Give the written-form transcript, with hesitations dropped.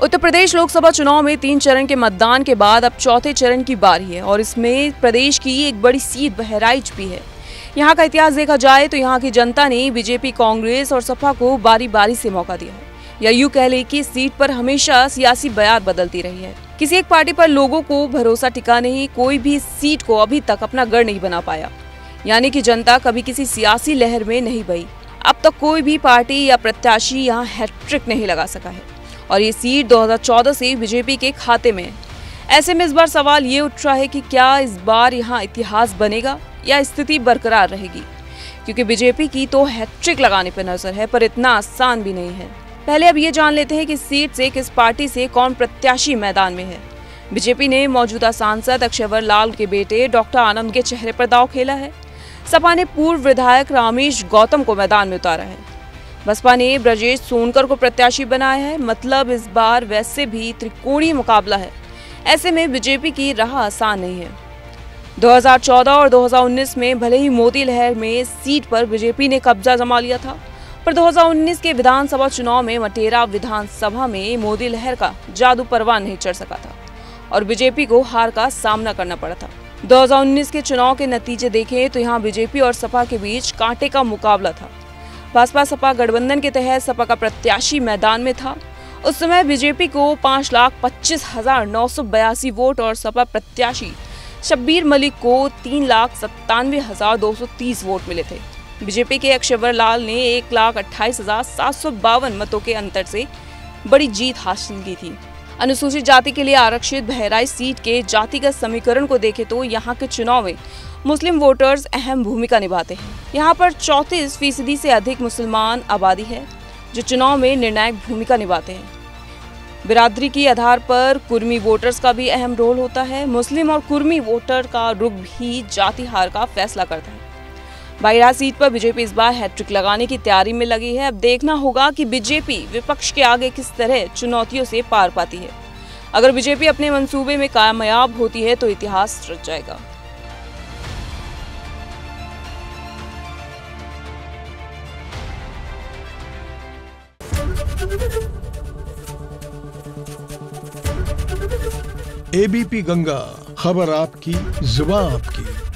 उत्तर प्रदेश लोकसभा चुनाव में 3 चरण के मतदान के बाद अब चौथे चरण की बारी है और इसमें प्रदेश की एक बड़ी सीट बहराइच भी है। यहाँ का इतिहास देखा जाए तो यहाँ की जनता ने बीजेपी, कांग्रेस और सपा को बारी बारी से मौका दिया है, या यूं कह ले कि सीट पर हमेशा सियासी बयार बदलती रही है। किसी एक पार्टी पर लोगों को भरोसा टिका नहीं, कोई भी सीट को अभी तक अपना गढ़ नहीं बना पाया, यानी कि जनता कभी किसी सियासी लहर में नहीं बही। अब तक कोई भी पार्टी या प्रत्याशी यहाँ हैट्रिक नहीं लगा सका है और ये सीट 2014 से बीजेपी के खाते में है। ऐसे में इस बार सवाल ये उठ रहा है कि क्या इस बार यहाँ इतिहास बनेगा या स्थिति बरकरार रहेगी, क्योंकि बीजेपी की तो हैट्रिक लगाने पर नजर है, पर इतना आसान भी नहीं है। पहले अब ये जान लेते हैं कि सीट से किस पार्टी से कौन प्रत्याशी मैदान में है। बीजेपी ने मौजूदा सांसद अक्षयवर लाल के बेटे डॉक्टर आनंद के चेहरे पर दांव खेला है। सपा ने पूर्व विधायक रामेश गौतम को मैदान में उतारा है। बसपा ने ब्रजेश सोनकर को प्रत्याशी बनाया है। मतलब इस बार वैसे भी त्रिकोणीय मुकाबला है। ऐसे में बीजेपी की राह आसान नहीं है। 2014 और 2019 में भले ही मोदी लहर में सीट पर बीजेपी ने कब्जा जमा लिया था, पर 2019 के विधानसभा चुनाव में मटेरा विधानसभा में मोदी लहर का जादू परवान नहीं चढ़ सका था और बीजेपी को हार का सामना करना पड़ा था। 2019 के चुनाव के नतीजे देखें तो यहाँ बीजेपी और सपा के बीच कांटे का मुकाबला था। भाजपा सपा गठबंधन के तहत सपा का प्रत्याशी मैदान में था। उस समय बीजेपी को 5,25,982 वोट और सपा प्रत्याशी शब्बीर मलिक को 3,97,230 वोट मिले थे। बीजेपी के अक्षयवर लाल ने 1,28,752 मतों के अंतर से बड़ी जीत हासिल की थी। अनुसूचित जाति के लिए आरक्षित बहराइच सीट के जातिगत समीकरण को देखें तो यहाँ के चुनाव में मुस्लिम वोटर्स अहम भूमिका निभाते हैं। यहाँ पर 34% से अधिक मुसलमान आबादी है जो चुनाव में निर्णायक भूमिका निभाते हैं। बिरादरी के आधार पर कुर्मी वोटर्स का भी अहम रोल होता है। मुस्लिम और कुर्मी वोटर का रुख भी जाति हार का फैसला करता है। बहराइच सीट पर बीजेपी इस बार हैट्रिक लगाने की तैयारी में लगी है। अब देखना होगा कि बीजेपी विपक्ष के आगे किस तरह चुनौतियों से पार पाती है। अगर बीजेपी अपने मंसूबे में कामयाब होती है तो इतिहास रच जाएगा। एबीपी गंगा, खबर आपकी, जुबान आपकी।